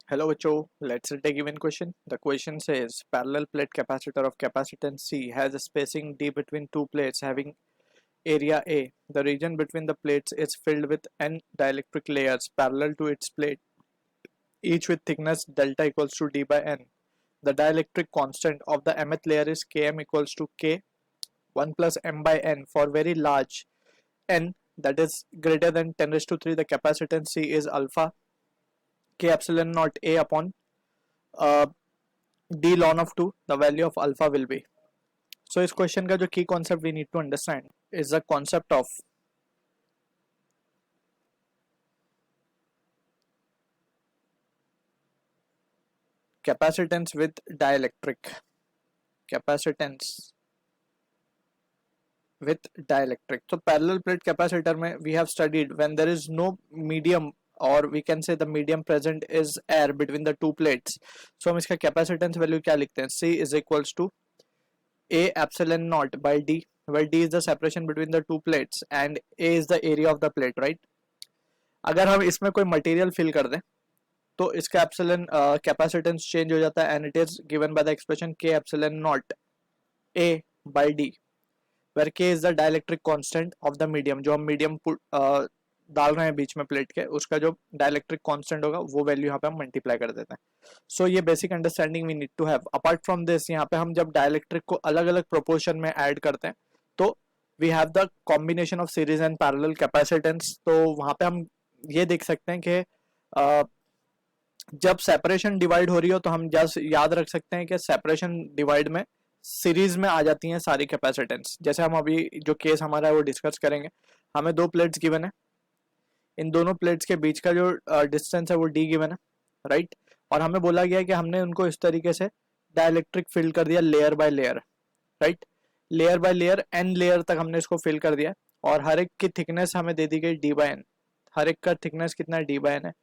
Hello, Cho. Let's take a given question. The question says parallel plate capacitor of capacitance C has a spacing D between two plates having area A. The region between the plates is filled with N dielectric layers parallel to its plate, each with thickness delta equals to D by N. The dielectric constant of the mth layer is Km equals to K 1 plus M by N. For very large N, that is greater than 10 raised to 3, the capacitance C is alpha K epsilon naught A upon uh, d ln of 2, the value of alpha will be. So इस question का जो की concept we need to understand is the concept of capacitance with dielectric. Capacitance with dielectric. So parallel plate capacitor में we have studied when there is no medium, or we can say the medium present is air between the two plates. So हम इसका capacitance value क्या लिखते हैं? C is equals to A epsilon naught by D, where D is the separation between the two plates and A is the area of the plate, right? अगर हम इसमें कोई material fill कर दें तो इसका एप्सिलन कैपेसिटेंस चेंज हो जाता है and it is given by the expression K epsilon naught A by D, where K is the dielectric constant of the medium. जो हम मीडियम डाल रहे हैं बीच में प्लेट के, उसका जो डाइलेक्ट्रिक कांस्टेंट होगा वो वैल्यू यहाँ पे हम मल्टीप्लाई कर देते हैं. सो ये basic understanding we need to have. Apart from this, यहाँ पे हम जब डाइलेक्ट्रिक को अलग अलग प्रोपोर्शन में ऐड करते हैं तो we have the combination of series and parallel capacitance. तो वहां पे हम ये देख सकते हैं कि जब सेपरेशन डिवाइड हो रही हो तो हम जस्ट याद रख सकते हैं कि सेपरेशन डिवाइड में सीरीज में आ जाती हैं सारी कैपेसिटेंस. जैसे हम अभी जो केस हमारा है वो डिस्कस करेंगे. हमें दो प्लेट्स गिवन है, इन दोनों प्लेट्स के बीच का जो डिस्टेंस है वो डी गिवन है, राइट. और हमें बोला गया है कि हमने उनको इस तरीके से डाइलेक्ट्रिक फिल कर दिया layer by layer, right. Layer by layer n layer तक हमने इसको फिल कर दिया और हर एक की थिकनेस हमें दे दी गई डी बाय एन. हर एक का थिकनेस कितना है? डी बाय एन है.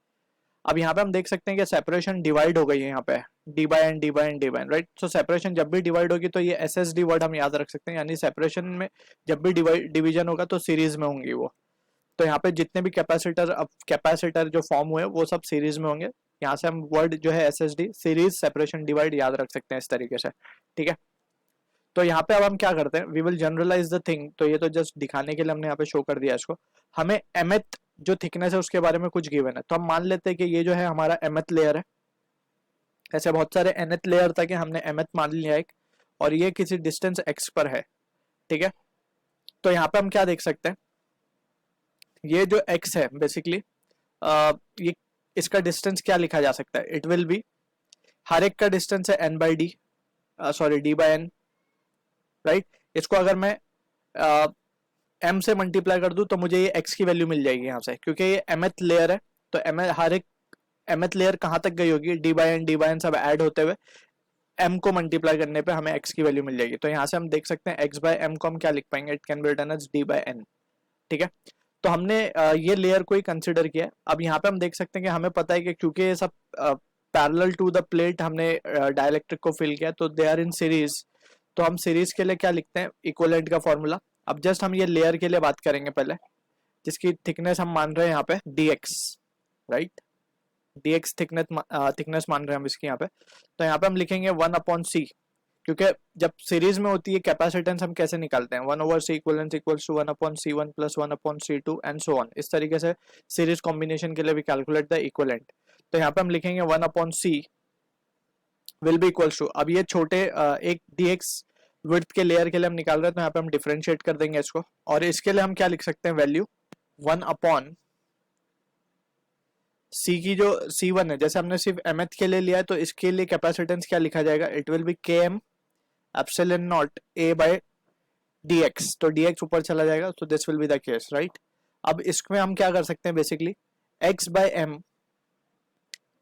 अब यहाँ पे हम देख सकते हैं कि सेपरेशन डिवाइड हो गई है यहाँ पे D by N D by N D by N, right. So separation जब भी डिवाइड होगी तो ये एस एस डी वर्ड हम याद रख सकते हैं, यानी सेपरेशन में जब भी डिवीजन होगा तो सीरीज में होंगी वो. तो यहाँ पे जितने भी कैपेसिटर जो फॉर्म हुए वो सब सीरीज में होंगे. यहाँ से हम वर्ड जो है S S D series separation divide याद रख सकते हैं इस तरीके से, ठीक है. तो यहाँ पे अब हम क्या करते हैं, we will generalise the thing. तो ये तो जस्ट दिखाने के लिए हमने यहाँ पे शो कर दिया इसको. हमें एमएथ जो थिकनेस है उसके बारे में कुछ गिवन है, तो हम मान लेते हैं कि ये जो है हमारा एमएथ लेयर है. ऐसे बहुत सारे एनएथ लेयर तक हमने एमएथ मान लिया एक, और ये किसी डिस्टेंस एक्स पर है, ठीक है. तो यहाँ पे हम क्या देख सकते हैं, ये जो एक्स है बेसिकली ये इसका डिस्टेंस क्या लिखा जा सकता है? इट विल बी हर एक का डिस्टेंस है n by d, sorry d by n, right. इसको अगर मैं एम से मल्टीप्लाई कर दूं तो मुझे ये एक्स की वैल्यू मिल जाएगी यहाँ से, क्योंकि ये एमएथ लेयर है. तो हर एक एमएथ लेयर कहाँ तक गई होगी? डी बाई एन सब ऐड होते हुए एम को मल्टीप्लाई करने पे हमें एक्स की वैल्यू मिल जाएगी. तो यहाँ से हम देख सकते हैं एक्स बाय एम को हम क्या लिख पाएंगे? It can be written as d by n, ठीक है. तो हमने ये लेयर को ही कंसिडर किया. अब यहाँ पे हम देख सकते हैं कि हमें पता है कि क्योंकि ये सब पैरेलल टू द प्लेट हमने डाइलेक्ट्रिक को फिल किया तो दे आर इन सीरीज. तो हम सीरीज के लिए क्या लिखते हैं? इक्विवेलेंट का फॉर्मूला. अब जस्ट हम ये लेयर के लिए बात करेंगे पहले, जिसकी थिकनेस हम मान रहे हैं यहाँ पे dx, राइट. dx थिकनेस मान रहे हैं हम इसकी यहाँ पे. तो यहाँ पे हम लिखेंगे 1/c, क्योंकि जब सीरीज में होती है कैपेसिटेंस हम कैसे निकालते हैं? 1/c equivalent equals to 1/c1 plus 1/c2 and so on. इस तरीके से सीरीज कॉम्बिनेशन के लिए भी कैलकुलेट द इक्विवेलेंट. तो यहाँ पे हम लिखेंगे 1/c will be equals to, अब ये छोटे एक dx विड्थ के लेयर के लिए हम निकाल रहे हैं, तो यहाँ पे हम डिफरेंशिएट कर देंगे इसको. और इसके लिए हम क्या लिख सकते हैं वैल्यू? 1/c की जो c1 है, जैसे हमने सिर्फ mth के लिए लिया है तो इसके लिए कैपेसिटेंस क्या लिखा जाएगा? It will be km epsilon naught a by dx. तो dx ऊपर चला जाएगा, तो this will be the case, right. अब इसमें हम क्या कर सकते हैं बेसिकली x बाय m.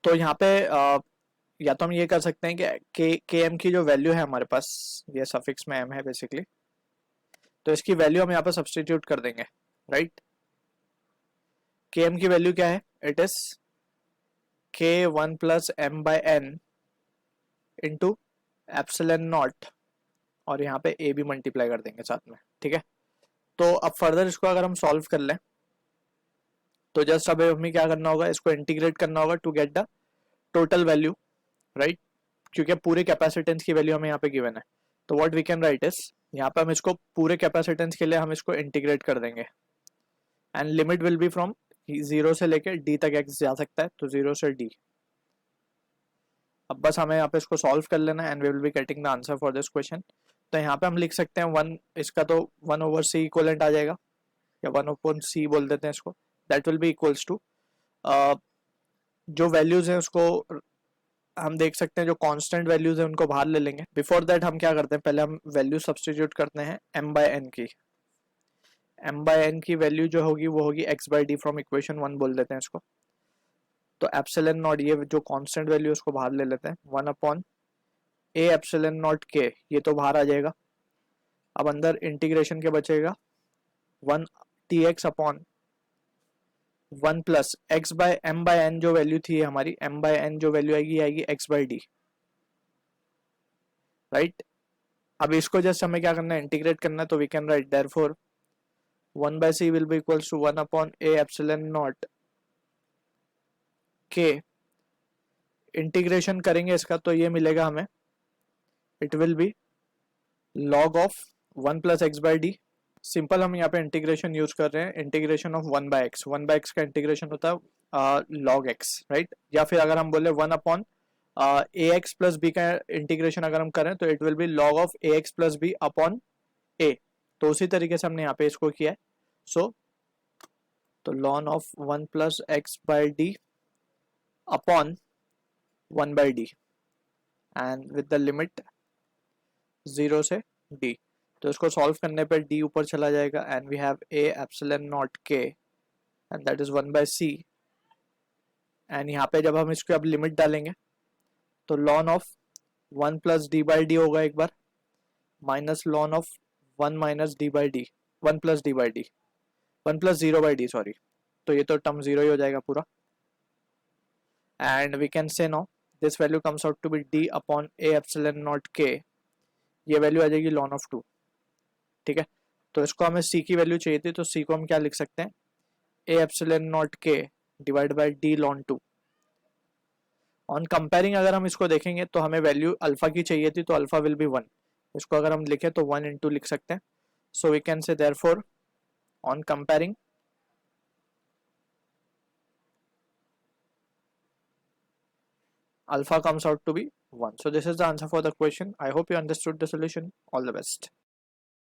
तो यहाँ पे या तो हम ये कर सकते हैं कि के एम की जो वैल्यू है हमारे पास, ये सफिक्स में m है बेसिकली, तो इसकी वैल्यू हम यहाँ पे सब्सटीट्यूट कर देंगे, राइट. के एम की वैल्यू क्या है? It is k 1 plus m by n into epsilon naught, और यहाँ पे ए भी मल्टीप्लाई कर देंगे साथ में, ठीक है. तो अब फर्दर इसको अगर हम सॉल्व कर लें तो जस्ट अब हमें क्या करना होगा? इसको इंटीग्रेट करना होगा to get the total value, right, क्योंकि पूरे कैपेसिटेंस की वैल्यू हमें यहाँ पे गिवन है। तो what we can write is, यहाँ पे हम इसको पूरे कैपेसिटेंस के लिए हम इसको इंटीग्रेट कर देंगे, and limit will be from 0 से लेके d तक x जा सकता है, तो 0 से d। अब बस हमें यहाँ पे इसको सॉल्व कर लेना है and we will be getting the answer for this question. तो यहाँ पे हम लिख सकते हैं 1, इसका तो 1/c इक्वलेंट आ जाएगा, या 1/c बोल देते हैं इसको, that will be equals to, जो वैल्यूज हैं उसको हम देख सकते हैं, जो कांस्टेंट वैल्यूज हैं उनको बाहर ले लेंगे। बिफोर दैट हम क्या करते हैं, पहले हम वैल्यू सब्स्टिट्यूट करते हैं m/n की। m/n की वैल्यू जो होगी वो होगी x/d फ्रॉम इक्वेशन 1 बोल देते हैं इसको। तो एप्सिलॉन नॉट, ये जो कांस्टेंट वैल्यू उसको बाहर ले लेते हैं, 1/a एप्सिलॉन नॉट k, ये तो बाहर आ जाएगा। अब अंदर इंटीग्रेशन के बचेगा 1 tx upon 1 plus x by m/n, जो वैल्यू थी हमारी m/n जो वैल्यू आएगी x/d, राइट। अब इसको जस्ट हमें क्या करना है, इंटीग्रेट करना है। तो we can write therefore 1/c will be equals to 1/a epsilon naught k। Integration करेंगे इसका तो ये मिलेगा हमें, it will be log of 1 plus x/d। Simple हम यहाँ पे इंटीग्रेशन यूज कर रहे हैं, इंटीग्रेशन ऑफ 1/x। 1/x का इंटीग्रेशन होता है log x, राइट। या फिर अगर हम बोले 1 ax प्लस b का इंटीग्रेशन अगर हम करें तो it will be log of ax plus b upon a। तो उसी तरीके से हमने यहाँ पे इसको किया है। सो तो ln of 1 plus x/d upon 1/d and with the limit 0 से d। तो इसको सॉल्व करने पर d ऊपर चला जाएगा and we have a epsilon naught k and that is 1/c। And यहाँ पे जब हम इसको अब लिमिट डालेंगे तो ln ऑफ 1 प्लस d/d होगा एक बार, minus ln of 1 minus d/d, 1 plus d/d, 1 plus 0/d sorry. तो ये तो टर्म 0 ही हो जाएगा पूरा। And we can say now this value comes out to be d upon a epsilon naught k, ये वैल्यू आ जाएगी ln ऑफ 2, ठीक है। तो इसको हमें c की वैल्यू चाहिए थी, तो c को हम क्या लिख सकते हैं, a epsilon naught k divide by d ln 2। On comparing अगर हम इसको देखेंगे तो हमें वैल्यू अल्फा की चाहिए थी, तो अल्फा विल बी 1। इसको अगर हम लिखें तो 1 इंटू लिख सकते हैं। So we can say therefore on comparing alpha comes out to be 1. So this is the answer for the question. I hope you understood the solution. All the best.